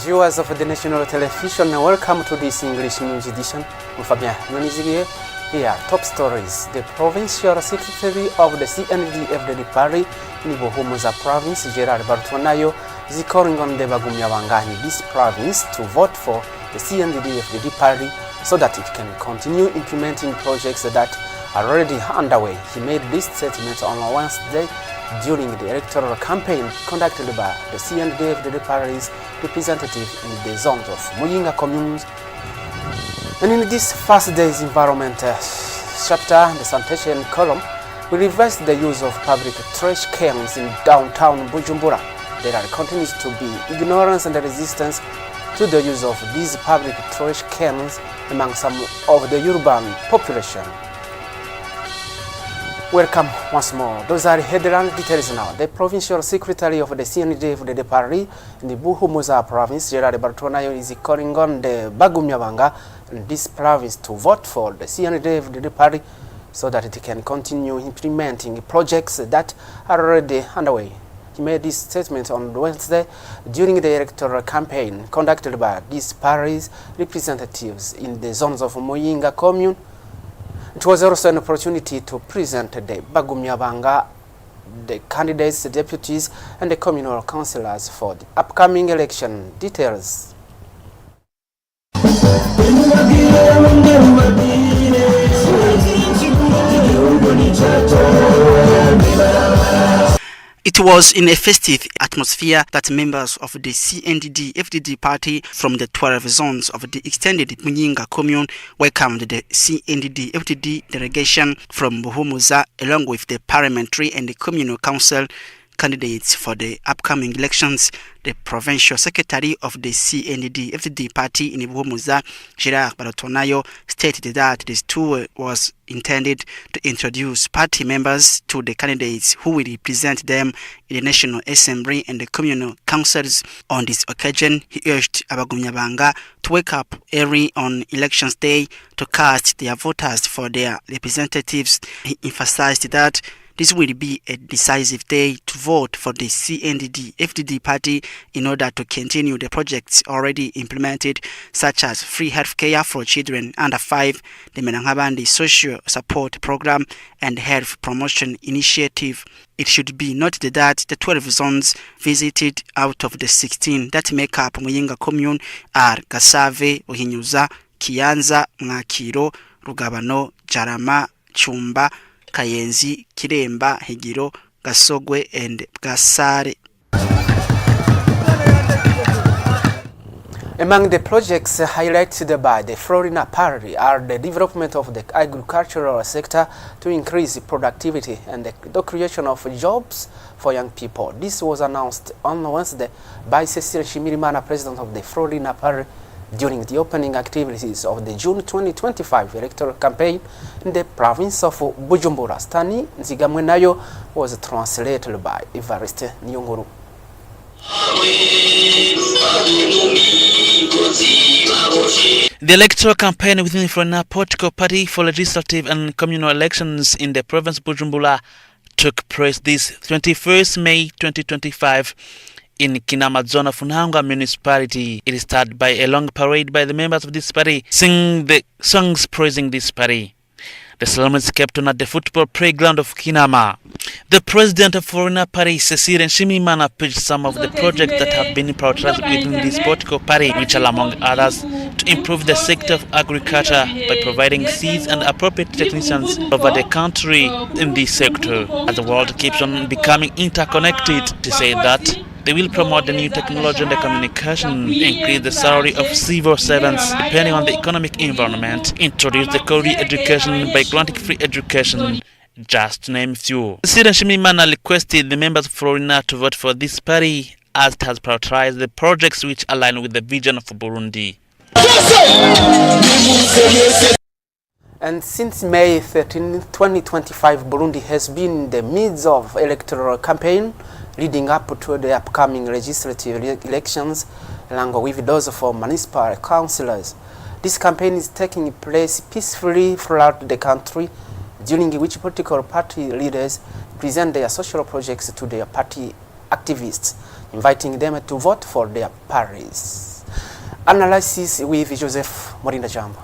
Viewers of the National Television, welcome to this English news edition. Fabien Nyonizige. Here, top stories. The Provincial Secretary of the CNDD-FDD party in Buhumuza Province, Gerard Bartwanayo, is calling on the Bagumyabanga in this province to vote for the CNDD-FDD party so that it can continue implementing projects that are already underway. He made this statement on Wednesday during the electoral campaign conducted by the CNDD-FDD party's representative in the zones of Muyinga communes. And in this first day's environment chapter, the sanitation column, we reverse the use of public trash cans in downtown Bujumbura. There continues to be ignorance and resistance to the use of these public trash cans among some of the urban population. Welcome once more. Those are headline details now. The Provincial Secretary of the CNDD-FDD party in the Buhumuza Province, Gerard Bartwanayo, is calling on the Bagumyabanga in this province to vote for the CNDD-FDD party so that it can continue implementing projects that are already underway. He made this statement on Wednesday during the electoral campaign conducted by these party's representatives in the zones of Muyinga commune. It was also an opportunity to present the Bagumyabanga, the candidates, the deputies, and the communal councillors for the upcoming election. Details. It was in a festive atmosphere that members of the CNDD-FDD party from the 12 zones of the extended Muyinga commune welcomed the CNDD-FDD delegation from Buhumuza along with the parliamentary and the communal council candidates for the upcoming elections. The Provincial Secretary of the CNDD-FDD party in Buhumuza, Gerard Bartwanayo, stated that this tour was intended to introduce party members to the candidates who will represent them in the National Assembly and the communal councils. On this occasion, he urged Abagumyabanga to wake up early on elections day to cast their voters for their representatives. He emphasized that this will be a decisive day to vote for the CNDD-FDD party in order to continue the projects already implemented, such as free healthcare for children under 5, the Menangabandi Social Support Program, and Health Promotion Initiative. It should be noted that the 12 zones visited out of the 16 that make up Muyinga commune are Gasave, Buhinyuza, Kianza, Mwakiro, Rugabano, Jarama, Chumba, Kayenzi, Kiremba, Higiro, Gasogwe, and Gasare. Among the projects highlighted by the Florina party are the development of the agricultural sector to increase productivity and the creation of jobs for young people. This was announced on Wednesday by Cecile Shimirimana, president of the Florina party, during the opening activities of the June 2025 electoral campaign in the province of Bujumbura. Stani Nzigamwenayo was translated by Evariste Nyonguru. The electoral campaign within the Florina political party for legislative and communal elections in the province of Bujumbura took place this 21st May 2025. In Kinama zone of Unhanga municipality. It started by a long parade by the members of this party, singing the songs praising this party. The ceremony is kept on at the football playground of Kinama. The president of Florina party, Cecile Shimimana, pitched some of the projects that have been prioritized within this political party, which are among others to improve the sector of agriculture by providing seeds and appropriate technicians over the country in this sector. As the world keeps on becoming interconnected, to say that they will promote the new technology and the communication, increase the salary of civil servants depending on the economic environment, introduce the quality education by granting free education, just to name a few. President Shimimana requested the members of Florina to vote for this party as it has prioritized the projects which align with the vision of Burundi. And since May 13, 2025, Burundi has been in the midst of electoral campaign leading up to the upcoming legislative elections, along with those for municipal councillors. This campaign is taking place peacefully throughout the country, during which political party leaders present their social projects to their party activists. inviting them to vote for their parties. Analysis with Joseph Morinda Jambo.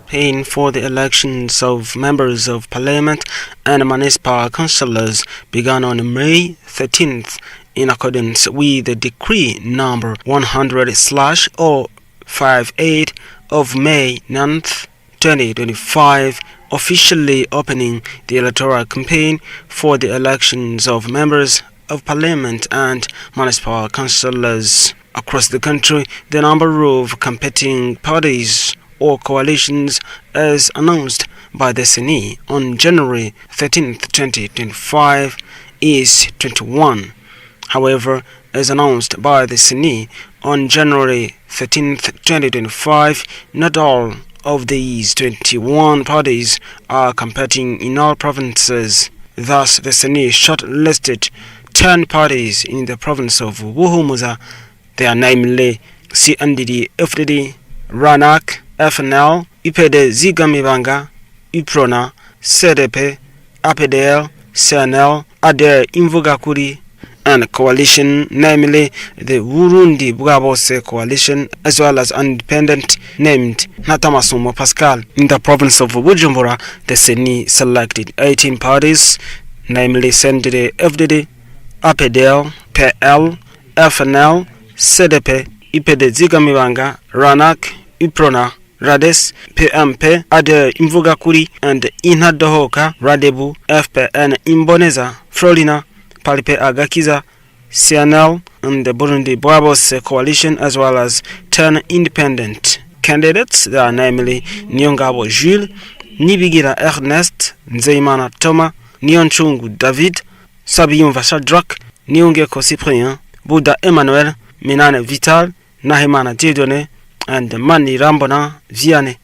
Paying for the elections of members of parliament and municipal councillors began on May 13th in accordance with the decree number 100/058 of May 9th, 2025, officially opening the electoral campaign for the elections of members of parliament and municipal councillors across the country. The number of competing parties or coalitions as announced by the CENI on January 13th, 2025 is 21. However, as announced by the CENI on January 13th, 2025, not all of these 21 parties are competing in all provinces. Thus, the CENI shortlisted 10 parties in the province of Buhumuza. They are namely CNDD, FDD, RANAC, FNL, UPD Zigamibanga, UPRONA, CDP, APDL, CNL, ADER Imvugakuri, and coalition, namely the Burundi Bwabose coalition, as well as independent named Natamasumo Pascal. In the province of Bujumbura, the CENI selected 18 parties, namely CNDD, FDD, APDL, PL, FNL, CDP, UPD Zigamibanga, RANAC, UPRONA, RADES, PMP, ADER Imvugakuri, and Inadohoka, RADEBU, FPN Imboneza, Frolina, Palipe Agakiza, CNL, and the Burundi Bwabose coalition, as well as 10 independent candidates. They are namely Nyongabo Jules, Nibigira Ernest, Nzeimana Thomas, Nionchungu David, Sabiyumva Shadrach, Niongeko Cyprien, Buddha Emmanuel, Minane Vital, Nahimana Dieudonné, and Mani Rambona Vianney.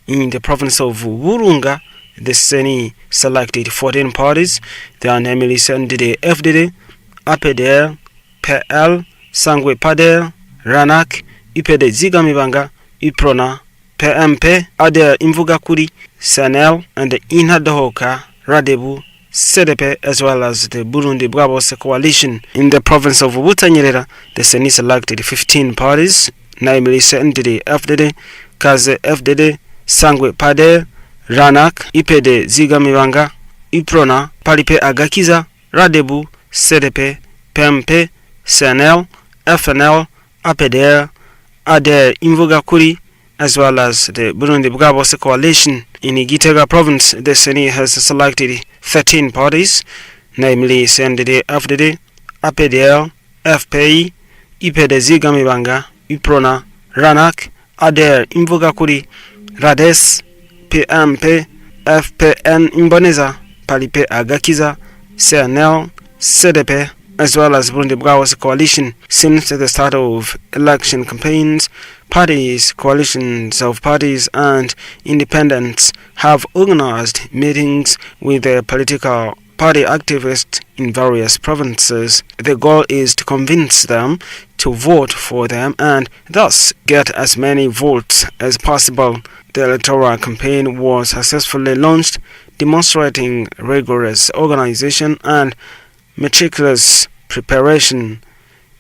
In the province of Burunga, the CENI selected 14 parties. They are namely CNDD, FDD, APDL, PL, Sangwe Pader, RANAC, UPD Zigamibanga, UPRONA, PMP, ADER Imvugakuri, CNL, and the Inadohoka, RADEBU, CDP, as well as the Burundi Bwabose coalition. In the province of Butanyerera, the CENI selected 15 parties, namely CNDD, FDD, Kaze FDD, Sangwe Pader, RANAC, UPD Zigamibanga, UPRONA, Palipe Agakiza, RADEBU, CDP, PMP, CNL, FNL, APDR, ADER Imvugakuri, as well as the Burundi Bwabose coalition. In Gitega province, the CENI has selected 13 parties, namely CNDD, FDD, APDL, FPI, UPD Zigamibanga, UPRONA, RANAC, ADER Imvugakuri, RADES, PMP, FPN Imboneza, Palipe Agakiza, CNL, CDP, as well as Burundi Bwabose coalition. Since the start of election campaigns, parties, coalitions of parties, and independents have organized meetings with the political party activists in various provinces. The goal is to convince them to vote for them and thus get as many votes as possible. The electoral campaign was successfully launched, demonstrating rigorous organization and meticulous preparation.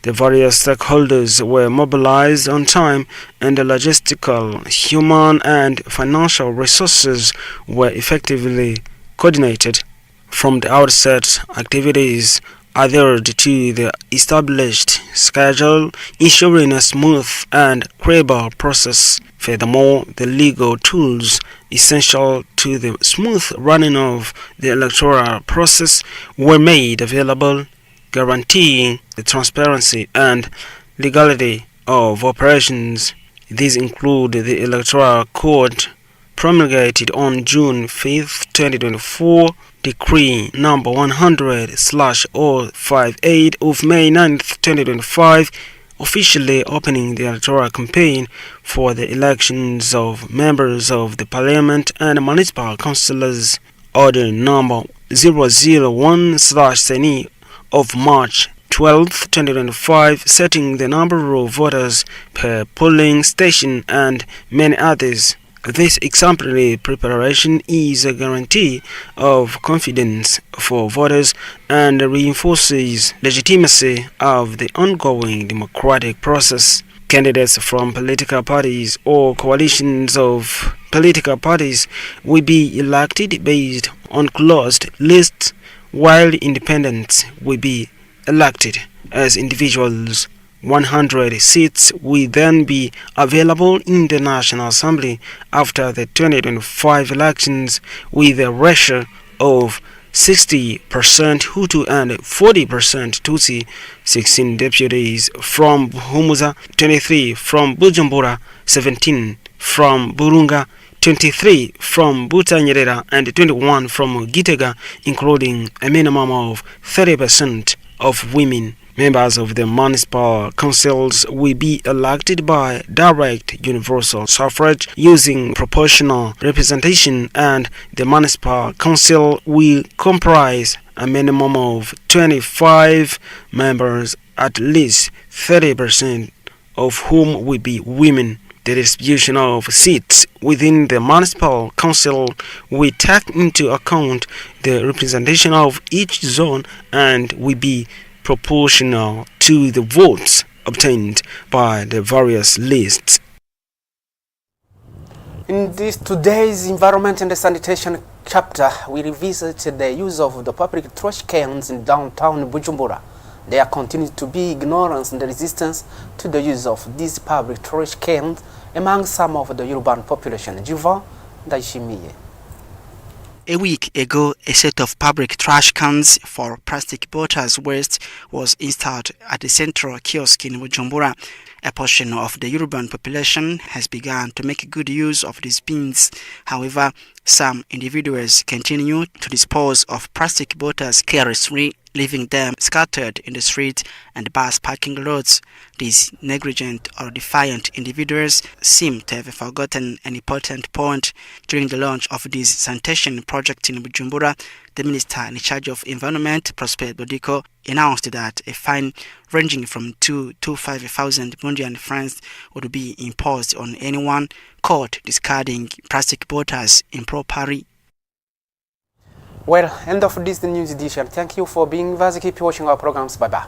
The various stakeholders were mobilized on time, and the logistical, human, and financial resources were effectively coordinated. From the outset, activities adhered to the established schedule, ensuring a smooth and credible process. Furthermore, the legal tools essential to the smooth running of the electoral process were made available, guaranteeing the transparency and legality of operations. These include the Electoral Code promulgated on June 5, 2024, Decree number 100/058 of May 9, 2025, officially opening the electoral campaign for the elections of members of the Parliament and municipal councillors. Order number 001/CENI of March 12, 2025, setting the number of voters per polling station and many others This exemplary preparation is a guarantee of confidence for voters and reinforces legitimacy of the ongoing democratic process. Candidates from political parties or coalitions of political parties will be elected based on closed lists, while independents will be elected as individuals. 100 seats will then be available in the National Assembly after the 2025 elections, with a ratio of 60% Hutu and 40% Tutsi. 16 deputies from Buhumuza, 23 from Bujumbura, 17 from Burunga, 23 from Butanyerera, and 21 from Gitega, including a minimum of 30% of women. Members of the municipal councils will be elected by direct universal suffrage using proportional representation, and the municipal council will comprise a minimum of 25 members, at least 30% of whom will be women. The distribution of seats within the municipal council will take into account the representation of each zone and will be proportional to the votes obtained by the various lists. In this today's Environment and Sanitation chapter, we revisited the use of the public trash cans in downtown Bujumbura. There continues to be ignorance and resistance to the use of these public trash cans among some of the urban population. Juvan Daishimiye. A week ago, a set of public trash cans for plastic bottles waste was installed at the central kiosk in Bujumbura. A portion of the urban population has begun to make good use of these bins. However, some individuals continue to dispose of plastic bottles carelessly, leaving them scattered in the street and bus parking lots. These negligent or defiant individuals seem to have forgotten an important point. During the launch of this sanitation project in Bujumbura, the minister in charge of environment, Prosper Bodiko, announced that a fine ranging from 2 to 5,000 Burundian francs would be imposed on anyone caught discarding plastic bottles improperly. Well, end of this news edition. Thank you for being with us. Keep watching our programs. Bye-bye.